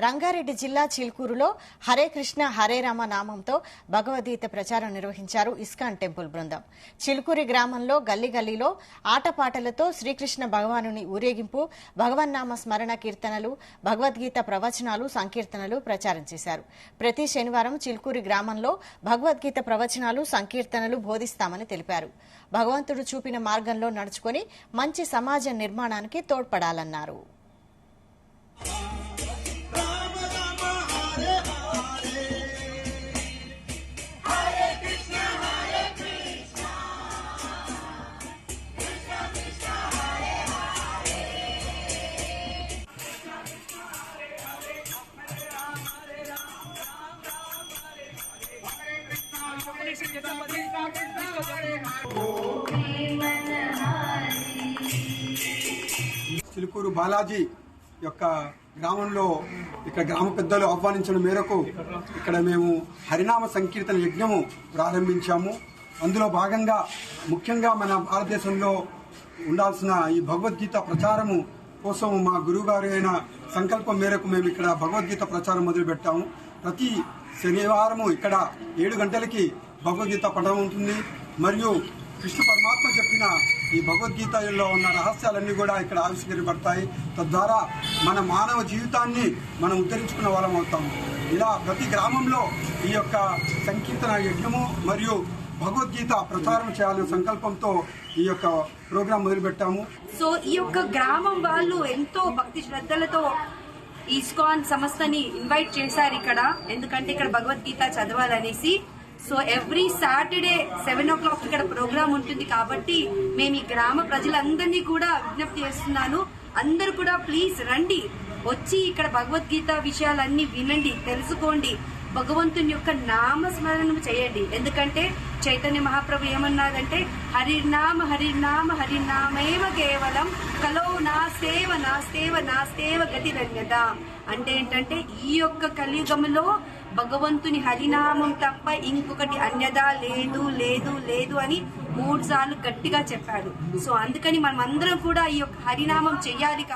రంగారెడ్డి జిల్లా చిల్కూరులో హరే కృష్ణ హరే రామ నామంతో భగవద్గీత ప్రచారం నిర్వహించారు ఇస్కాన్ టెంపుల్ బృందం. చిల్కూరి గ్రామంలో గల్లీ గల్లీలో ఆటపాటలతో శ్రీకృష్ణ భగవానుని ఊరేగింపు, భగవన్నామ స్మరణ కీర్తనలు, భగవద్గీత ప్రవచనాలు, సంకీర్తనలు ప్రచారం చేశారు. ప్రతి శనివారం చిల్కూరి గ్రామంలో భగవద్గీత ప్రవచనాలు, సంకీర్తనలు బోధిస్తామని తెలిపారు. భగవంతుడు చూపిన మార్గంలో నడుచుకొని మంచి సమాజ నిర్మాణానికి తోడ్పడాలన్నారు. చిలుకూరు బాలాజీ యొక్క గ్రామంలో ఇక్కడ గ్రామ పెద్దలు ఆహ్వానించిన మేరకు ఇక్కడ మేము హరినామ సంకీర్తన యజ్ఞము ప్రారంభించాము. అందులో భాగంగా ముఖ్యంగా మన భారతదేశంలో ఉండాల్సిన ఈ భగవద్గీత ప్రచారము కోసం మా గురువు గారు అయిన సంకల్పం మేరకు మేము ఇక్కడ భగవద్గీత ప్రచారం మొదలుపెట్టాము. ప్రతి శనివారము ఇక్కడ 7 గంటలకి భగవద్గీత పఠనం ఉంటుంది. మరియు కృష్ణ పరమాత్మ చెప్పిన ఈ భగవద్గీతలో ఉన్న రహస్యాలన్నీ కూడా ఇక్కడ ఆవిష్కరించబడతాయి. తద్వారా మన మానవ జీవితాన్ని మనం ఉద్ధరించుకున్న వాళ్ళం అవుతాము. ఇలా ప్రతి గ్రామంలో ఈ యొక్క సంకీర్తన యజ్ఞము మరియు భగవద్గీత ప్రచారం చేయాలనే సంకల్పంతో ఈ యొక్క ప్రోగ్రాం మొదలుపెట్టాము. సో ఈ యొక్క గ్రామం వాళ్ళు ఎంతో భక్తి శ్రద్ధలతో ఇస్కాన్ సంస్థని ఇన్వైట్ చేశారు ఇక్కడ, ఎందుకంటే ఇక్కడ Bhagavad Gita చదవాలనేసి. So every Saturday 7 o'clock ఇక్కడ ప్రోగ్రామ్ ఉంటుంది. కాబట్టి మేము ఈ గ్రామ ప్రజలందరినీ కూడా విజ్ఞప్తి చేస్తున్నాను, అందరూ కూడా ప్లీజ్ రండి, వచ్చి ఇక్కడ భగవద్గీత విషయాలన్నీ వినండి, తెలుసుకోండి, భగవంతుని యొక్క నామస్మరణం చేయండి. ఎందుకంటే చైతన్య మహాప్రభు ఏమన్నారంటే హరినామ హరినామ హరినామేవ కేవలం కలో నాస్తేవ నాస్తేవ నాస్తేవ గతిరన్యత. అంటే ఏంటంటే ఈ యొక్క కలియుగంలో భగవంతుని హరినామం తప్ప ఇంకొకటి అన్యదా లేదు లేదు లేదు అని 3 సార్లు గట్టిగా చెప్పాడు. సో అందుకని మనం అందరం కూడా ఈ యొక్క హరినామం చెయ్యాలి.